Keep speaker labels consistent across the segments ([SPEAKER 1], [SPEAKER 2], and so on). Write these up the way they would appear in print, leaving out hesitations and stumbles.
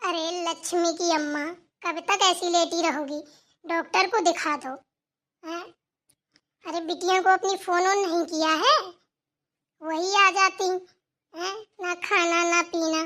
[SPEAKER 1] अरे लक्ष्मी की अम्मा, कब तक ऐसी लेटी रहोगी? डॉक्टर को दिखा दो। हैं? अरे बिटिया को अपनी फोन ऑन नहीं किया है, वही आ जाती हैं। ना खाना ना पीना,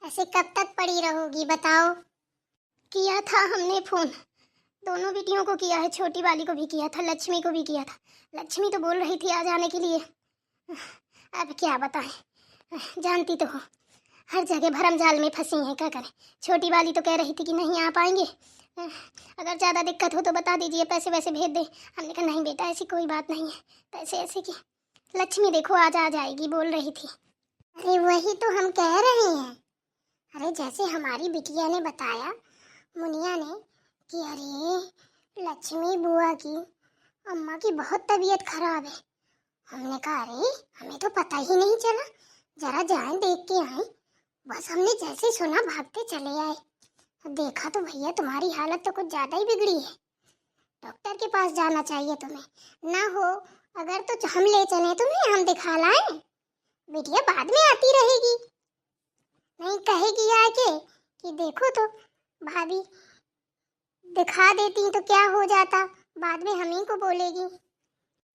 [SPEAKER 1] ऐसे कब तक पड़ी रहोगी बताओ? किया था हमने फोन, दोनों बिटियों को किया है, छोटी वाली को भी किया था, लक्ष्मी को भी किया था। लक्ष्मी तो बोल रही थी आ जाने के लिए। अब क्या बताएं, जानती तो हो हर जगह भरम जाल में फंसी हैं, क्या करें। छोटी वाली तो कह रही थी कि नहीं आ पाएंगे, अगर ज़्यादा दिक्कत हो तो बता दीजिए, पैसे वैसे भेज दे। हमने कहा नहीं बेटा ऐसी कोई बात नहीं है, पैसे ऐसे की। लक्ष्मी देखो आज आ जाएगी बोल रही थी। अरे वही तो हम कह रहे हैं। अरे जैसे हमारी बिटिया ने बताया, मुनिया ने, कि अरे लक्ष्मी बुआ की अम्मा की बहुत तबीयत खराब है। हमने कहा अरे हमें तो पता ही नहीं चला, जरा जाएं देख के आए। बस हमने जैसे सुना भागते चले आए, देखा तो भैया तुम्हारी हालत तो कुछ ज्यादा ही बिगड़ी है, डॉक्टर के पास जाना चाहिए तुम्हें। ना हो अगर तो हम ले चले तुम्हें, हम दिखा लाएं। बिटिया बाद में आती रहेगी, नहीं कहेगी आके कि देखो तो भाभी दिखा देती तो क्या हो जाता, बाद में हम ही को बोलेगी।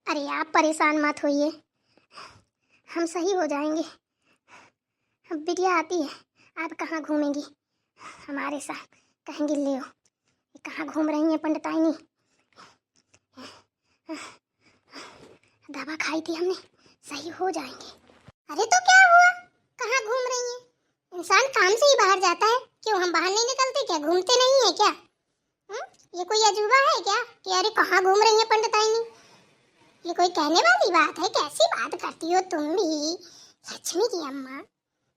[SPEAKER 1] अरे आप परेशान मत होइए, हम सही हो जाएंगे। अब बिटिया आती है, आप कहाँ घूमेंगी हमारे साथ, कहेंगी ले हो कहाँ घूम रही हैं पंडिताइनी। दवा खाई थी हमने, सही हो जाएंगे। अरे तो क्या हुआ, कहाँ घूम रही हैं? इंसान काम से ही बाहर जाता है, क्यों हम बाहर नहीं निकलते क्या, घूमते नहीं है क्या? ये कोई अजूबा है क्या कि अरे कहाँ घूम रही है पंडिताइनी? ये कोई कहने वाली बात है? कैसी बात करती हो तुम भी लक्ष्मी की अम्मा।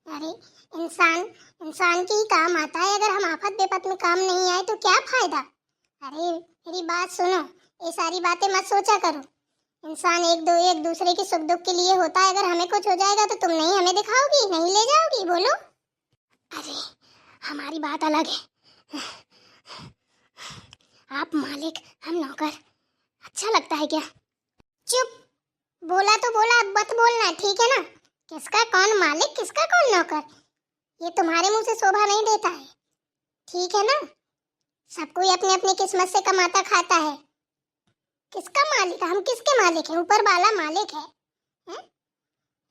[SPEAKER 1] अरे इंसान के ही काम आता है, अगर हम आफत बेपत में काम नहीं आए तो क्या फायदा। अरे मेरी बात सुनो, ये सारी बातें मत सोचा करो। इंसान एक दूसरे के सुख दुख के लिए होता है, अगर हमें कुछ हो जाएगा तो तुम नहीं हमें दिखाओगी, नहीं ले जाओगी, बोलो। अरे हमारी बात अलग है, आप मालिक हम नौकर, अच्छा लगता है क्या? चुप, बोला तो बोला, अब मत बोलना ठीक है ना। किसका कौन मालिक किसका कौन नौकर, ये तुम्हारे मुंह से शोभा नहीं देता है, ठीक है ना। सब कोई अपने अपनी किस्मत से कमाता खाता है। किसका मालिक, हम किसके मालिक हैं? ऊपर वाला मालिक है?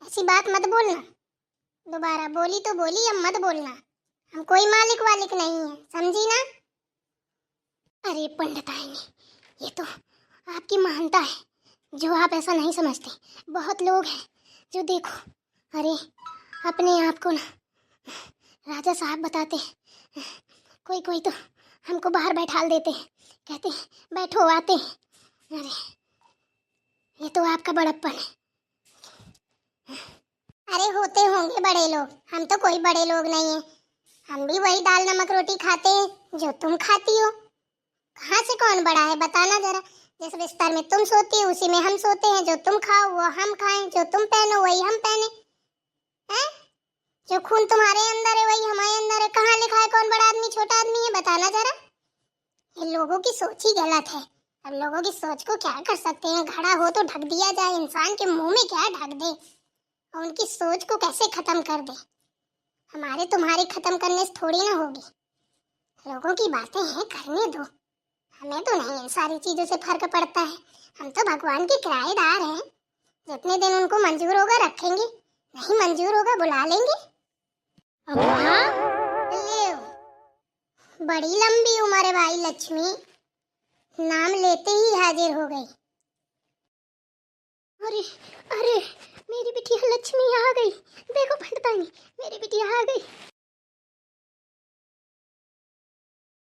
[SPEAKER 1] ऐसी बात मत बोलना, दोबारा बोली तो बोली, अब मत बोलना। हम कोई मालिक वालिक नहीं है, समझी ना। अरे पंडिताइनी, ये तो आपकी महानता है जो आप ऐसा नहीं समझते। बहुत लोग हैं जो देखो, अरे अपने आप को ना राजा साहब बताते हैं, कोई कोई तो हमको बाहर बैठाल देते हैं, कहते हैं बैठो आते हैं। अरे ये तो आपका बड़प्पन है। अरे होते होंगे बड़े लोग, हम तो कोई बड़े लोग नहीं हैं, हम भी वही दाल नमक रोटी खाते हैं जो तुम खाती हो। कहाँ से कौन बड़ा है बताना जरा। जिस बिस्तर में तुम सोती हो उसी में हम सोते हैं, जो तुम खाओ वो हम खाएं, जो तुम पहनो वही हम पहने हैं। जो खून तुम्हारे अंदर है वही हमारे अंदर है। कहाँ लिखा है कौन बड़ा आदमी छोटा आदमी है, बताना जरा। ये लोगों की सोच ही गलत है, अब लोगों की सोच को क्या कर सकते हैं, घड़ा हो तो ढक दिया जाए, इंसान के मुंह में क्या ढक दे और उनकी सोच को कैसे खत्म कर दे। हमारे तुम्हारे खत्म करने से थोड़ी ना होगी, लोगों की बातें हैं करने दो, हमें तो नहीं इन सारी चीजों से फर्क पड़ता है। हम तो भगवान के किराएदार हैं, जितने दिन उनको मंजूर होगा रखेंगे, नहीं मंजूर होगा बुला लेंगे। अम्मा ले, बड़ी लंबी उम्र है भाई लक्ष्मी, नाम लेते ही हाजिर हो गई। अरे अरे मेरी बिटिया लक्ष्मी आ गई, देखो पंडितानी मेरी बिटिया आ गई।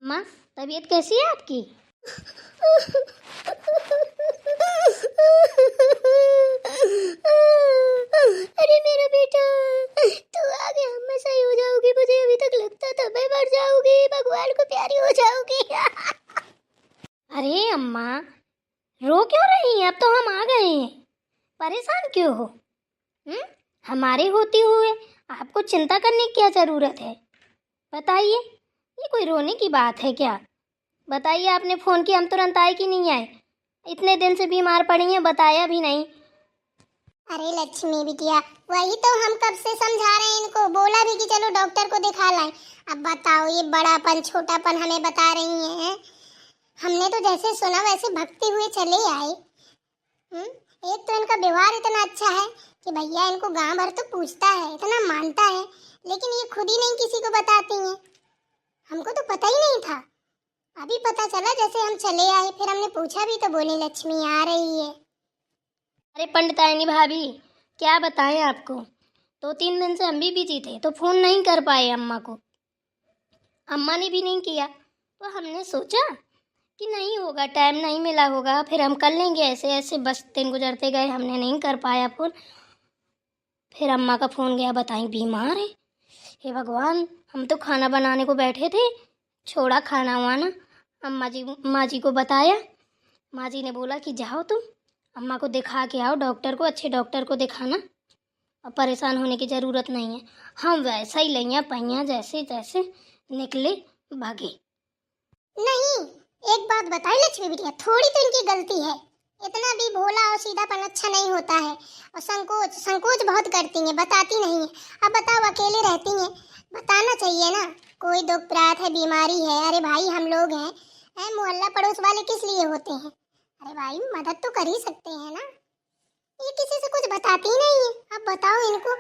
[SPEAKER 2] माँ तबीयत कैसी है आपकी?
[SPEAKER 1] अरे मेरा बेटा तू आ गया, मैं सही हो जाऊंगी, मुझे अभी तक लगता था मैं मर जाऊंगी, भगवान को प्यारी हो जाऊंगी।
[SPEAKER 2] अरे अम्मा रो क्यों रही हैं? अब तो हम आ गए हैं, परेशान क्यों हो? हमारे होते हुए आपको चिंता करने की क्या ज़रूरत है? बताइए, ये कोई रोने की बात है क्या? बताइए, आपने फ़ोन किया हम तुरंत आए कि नहीं आए? इतने दिन से बीमार पड़ी हैं, बताया भी नहीं।
[SPEAKER 1] अरे लक्ष्मी बिटिया, वही तो हम कब से समझा रहे हैं इनको, बोला भी कि चलो डॉक्टर को दिखा लाएं। अब बताओ, ये बड़ापन छोटापन हमें बता रही हैं। हमने तो जैसे सुना वैसे भगते हुए चले आए। एक तो इनका व्यवहार इतना अच्छा है कि भैया इनको गांव भर तो पूछता है, इतना मानता है, लेकिन ये खुद ही नहीं किसी को बताती हैं। हमको तो पता ही नहीं था, अभी पता चला जैसे हम चले आए। फिर हमने पूछा भी तो बोली लक्ष्मी आ रही है।
[SPEAKER 2] अरे पंडितायनी भाभी, क्या बताएं आपको, 2-3 दिन से हम भी बिजी थे तो फ़ोन नहीं कर पाए अम्मा को। अम्मा ने भी नहीं किया, तो हमने सोचा कि नहीं होगा, टाइम नहीं मिला होगा, फिर हम कर लेंगे। ऐसे ऐसे बस दिन गुजरते गए, हमने नहीं कर पाया फ़ोन। फिर अम्मा का फ़ोन गया, बताई बीमार है। हे भगवान, हम तो खाना बनाने को बैठे थे, छोड़ा खाना वाना। माँ जी को बताया, माँ जी ने बोला कि जाओ तुम अम्मा को दिखा के आओ, डॉक्टर को, अच्छे डॉक्टर को दिखाना, अब परेशान होने की ज़रूरत नहीं है। हम वैसा ही लैया पैया जैसे तैसे निकले, भागे।
[SPEAKER 1] नहीं, एक बात बताई लक्ष्मी बिटिया, थोड़ी तो इनकी गलती है। इतना भी भोला और सीधापन अच्छा नहीं होता है, और संकोच संकोच बहुत करती हैं, बताती नहीं है। अब बताओ, अकेले रहती हैं, बताना चाहिए ना। कोई दुख प्रात है, बीमारी है, अरे भाई हम लोग हैं, मोहल्ला पड़ोस वाले किस लिए होते हैं? अरे भाई मदद तो कर ही सकते हैं ना। ये किसी से कुछ बताती ही नहीं है। अब बताओ इनको,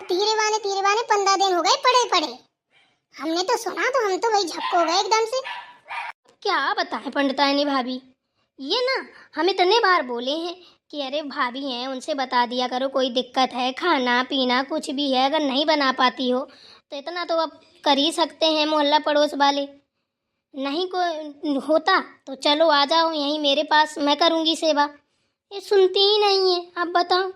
[SPEAKER 1] धीरे बाने 15 दिन हो गए पड़े पड़े। हमने तो सुना तो हम तो भाई झपको हो गए एकदम से।
[SPEAKER 2] क्या बताएं पंडितायनी भाभी, ये ना हम इतने बार बोले हैं कि अरे भाभी हैं, उनसे बता दिया करो, कोई दिक्कत है, खाना पीना कुछ भी है, अगर नहीं बना पाती हो तो इतना तो अब कर ही सकते हैं मोहल्ला पड़ोस वाले। नहीं को होता तो चलो आ जाओ यहीं मेरे पास, मैं करूँगी सेवा। ये सुनती ही नहीं है। अब बताओ,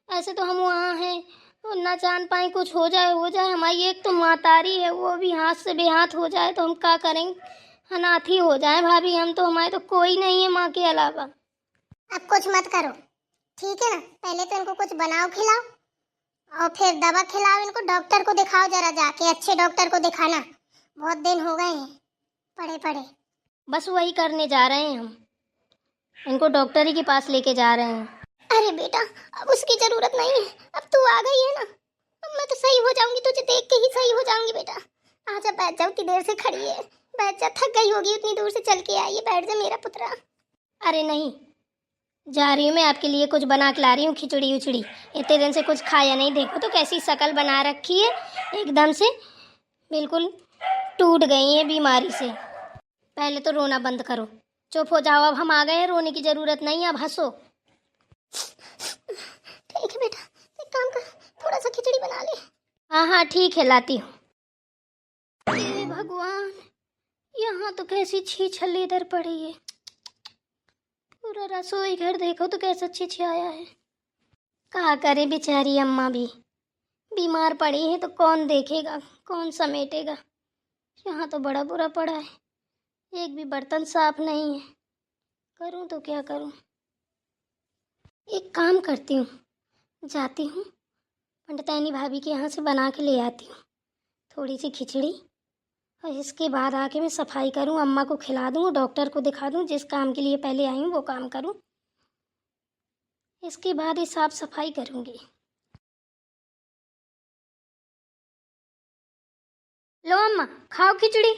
[SPEAKER 2] ऐसे तो हम वहाँ हैं तो ना जान पाए, कुछ हो जाए। हमारी एक तो मातारी है, वो भी हाथ से बेहाथ हो जाए तो हम क्या करेंगे, अनाथ ही हो जाए भाभी हम तो, हमारे तो कोई नहीं है माँ के अलावा।
[SPEAKER 1] अब कुछ मत करो, ठीक है ना। पहले तो इनको कुछ बनाओ खिलाओ, और फिर दवा खिलाओ इनको, डॉक्टर को दिखाओ जरा जाके, अच्छे डॉक्टर को दिखाना, बहुत दिन हो गए हैं पड़े पड़े।
[SPEAKER 2] बस वही करने जा रहे हैं हम, इनको डॉक्टर ही के पास लेके जा रहे हैं।
[SPEAKER 1] अरे बेटा, अब उसकी जरूरत नहीं है, अब तू आ गई है ना, अब मैं तो सही हो जाऊंगी, तुझे देख के ही सही हो जाऊंगी बेटा। आजा बैठ जाओ, इतनी देर से खड़ी है, बैठ जा, थक गई होगी, उतनी दूर से चल के आई है, बैठ जा मेरा पुत्रा।
[SPEAKER 2] अरे नहीं, जा रही हूँ मैं आपके लिए कुछ बना के ला रही हूँ, खिचड़ी उचड़ी, इतने दिन से कुछ खाया नहीं, देखो तो कैसी शक्ल बना रखी है, एकदम से बिल्कुल टूट गई है बीमारी से। पहले तो रोना बंद करो, चुप हो जाओ, अब हम आ गए हैं, रोने की ज़रूरत नहीं है, अब हंसो।
[SPEAKER 1] ठीक है बेटा, एक काम कर, थोड़ा सा खिचड़ी बना ले।
[SPEAKER 2] हाँ ठीक है, लाती हूँ। हे भगवान, यहाँ तो कैसी छीछली इधर पड़ी है, पूरा रसोई घर देखो तो कैसा छिछाया है। क्या करे बेचारी अम्मा भी, बीमार पड़ी है तो कौन देखेगा, कौन समेटेगा। यहाँ तो बड़ा बुरा पड़ा है, एक भी बर्तन साफ नहीं है, करूँ तो क्या करूँ। एक काम करती हूँ, जाती हूँ पंडितायनी भाभी के यहाँ से बना के ले आती हूँ थोड़ी सी खिचड़ी, और इसके बाद आके मैं सफाई करूँ, अम्मा को खिला दूँ, डॉक्टर को दिखा दूँ, जिस काम के लिए पहले आई हूँ वो काम करूँ, इसके बाद ही साफ सफाई करूँगी। लो अम्मा, खाओ खिचड़ी।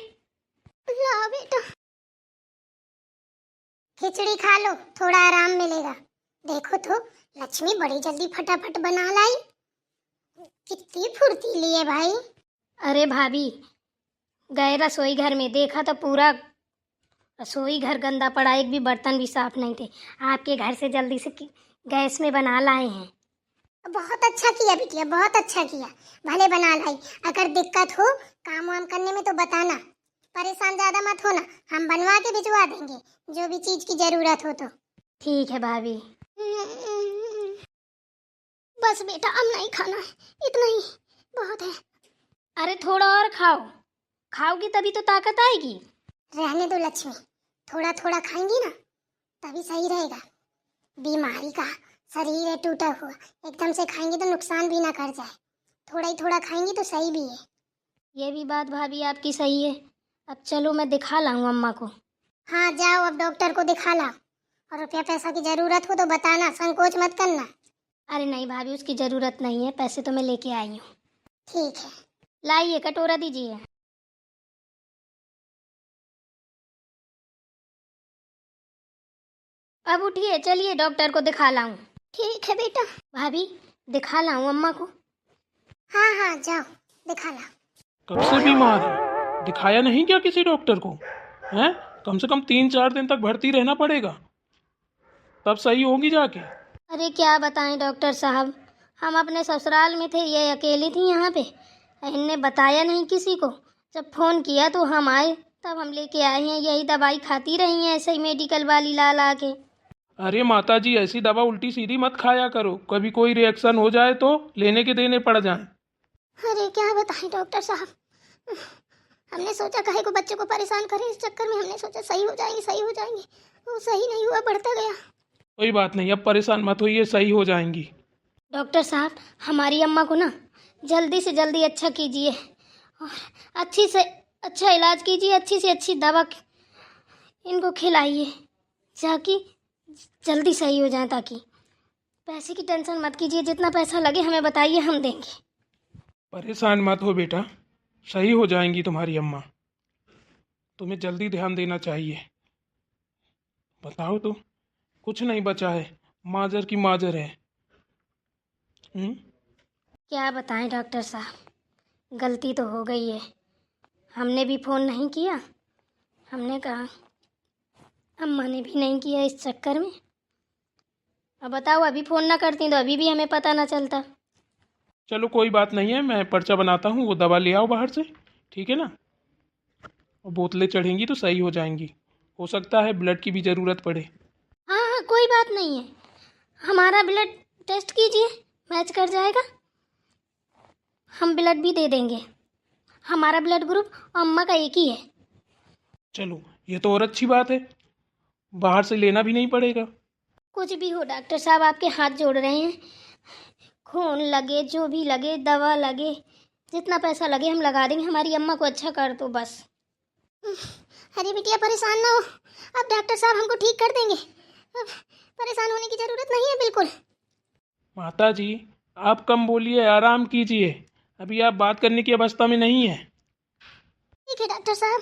[SPEAKER 1] ला बेटा, खिचड़ी खा लो, थोड़ा आराम मिलेगा। देखो तो लक्ष्मी बड़ी जल्दी फटाफट बना लाई, कितनी फुर्तीली है भाई।
[SPEAKER 2] अरे भाभी, गए रसोई घर में, देखा तो पूरा रसोई घर गंदा पड़ा, एक भी बर्तन भी साफ नहीं थे, आपके घर से जल्दी से गैस में बना लाए हैं।
[SPEAKER 1] बहुत अच्छा किया बिटिया, बहुत अच्छा किया, भले बना लाई। अगर दिक्कत हो काम वाम करने में तो बताना, परेशान ज्यादा मत होना, हम बनवा के भिजवा देंगे जो भी चीज की जरूरत हो तो।
[SPEAKER 2] ठीक है भाभी।
[SPEAKER 1] बस बेटा, अब नहीं खाना है, इतना ही बहुत है।
[SPEAKER 2] अरे थोड़ा और खाओ, खाओगी तभी तो ताकत आएगी।
[SPEAKER 1] रहने दो लक्ष्मी, थोड़ा थोड़ा खाएंगी ना तभी सही रहेगा। बीमारी का शरीर है टूटा हुआ, एकदम से खाएंगे तो नुकसान भी ना कर जाए, थोड़ा ही थोड़ा खाएंगी तो सही भी है।
[SPEAKER 2] ये भी बात भाभी आपकी सही है। अब चलो मैं दिखा लाऊं अम्मा को।
[SPEAKER 1] हाँ जाओ, अब डॉक्टर को दिखा लाओ, और रुपया पैसा की जरूरत हो तो बताना, संकोच मत करना।
[SPEAKER 2] अरे नहीं भाभी, उसकी ज़रूरत नहीं है, पैसे तो मैं लेके आई हूँ।
[SPEAKER 1] ठीक है।
[SPEAKER 2] लाइए, कटोरा दीजिए। अब उठिए, चलिए डॉक्टर को दिखा लाऊं।
[SPEAKER 1] ठीक है बेटा।
[SPEAKER 2] भाभी, दिखा लाऊं अम्मा को?
[SPEAKER 1] हाँ हाँ जाओ दिखा ला।
[SPEAKER 3] कब से बीमार है? दिखाया नहीं क्या किसी डॉक्टर को? हैं? कम से कम 3-4 दिन तक भर्ती रहना पड़ेगा, तब सही होगी जाके।
[SPEAKER 2] अरे क्या बताएं डॉक्टर साहब, हम अपने ससुराल में थे, ये अकेली थी यहाँ पे, इनने बताया नहीं किसी को। जब फ़ोन किया तो हम आए, तब हम लेके आए हैं। यही दवाई खाती रही हैं ऐसे ही मेडिकल वाली ला ला के।
[SPEAKER 3] अरे माता जी, ऐसी दवा उल्टी सीधी मत खाया करो, कभी कोई रिएक्शन हो जाए तो लेने के देने पड़ जाएं।
[SPEAKER 1] अरे क्या बताएं डॉक्टर साहब, हमने सोचा काहे को बच्चों को परेशान करें, इस चक्कर में हमने सोचा सही हो जाएंगे सही हो जाएंगे, वो सही नहीं हुआ, बढ़ता गया।
[SPEAKER 3] कोई बात नहीं, अब परेशान मत होइए, सही हो जाएंगी।
[SPEAKER 2] डॉक्टर साहब, हमारी अम्मा को ना जल्दी से जल्दी अच्छा कीजिए और अच्छी से अच्छा इलाज कीजिए, अच्छी से अच्छी दवा इनको खिलाइए, ताकि जल्दी सही हो जाए। ताकि पैसे की टेंशन मत कीजिए, जितना पैसा लगे हमें बताइए, हम देंगे।
[SPEAKER 3] परेशान मत हो बेटा, सही हो जाएंगी तुम्हारी अम्मा। तुम्हें जल्दी ध्यान देना चाहिए। बताओ तो, कुछ नहीं बचा है, माजर की माजर है।
[SPEAKER 2] क्या बताएं डॉक्टर साहब, गलती तो हो गई है। हमने भी फ़ोन नहीं किया, हमने कहा, अम्मा ने भी नहीं किया इस चक्कर में। अब बताओ, अभी फ़ोन ना करती तो अभी भी हमें पता ना चलता।
[SPEAKER 3] चलो कोई बात नहीं है, मैं पर्चा बनाता हूँ, वो दवा ले आओ बाहर से, ठीक है ना? और बोतलें चढ़ेंगी तो सही हो जाएंगी। हो सकता है ब्लड की भी ज़रूरत पड़े।
[SPEAKER 2] हाँ हाँ, कोई बात नहीं है, हमारा ब्लड टेस्ट कीजिए, मैच कर जाएगा, हम ब्लड भी दे देंगे। हमारा ब्लड ग्रुप और अम्मा का एक ही है।
[SPEAKER 3] चलो ये तो और अच्छी बात है, बाहर से लेना भी नहीं पड़ेगा।
[SPEAKER 2] कुछ भी हो डॉक्टर साहब, आपके हाथ जोड़ रहे हैं, खून लगे, जो भी लगे, दवा लगे, जितना पैसा लगे हम लगा देंगे। हमारी अम्मा को अच्छा कर दो बस।
[SPEAKER 1] अरे बिटिया परेशान ना हो, अब डॉक्टर साहब हमको ठीक कर देंगे, अब परेशान होने की जरूरत नहीं है बिल्कुल।
[SPEAKER 3] माता जी, आप कम बोलिए, आराम कीजिए, अभी आप बात करने की अवस्था में नहीं है।
[SPEAKER 1] ठीक है डॉक्टर साहब।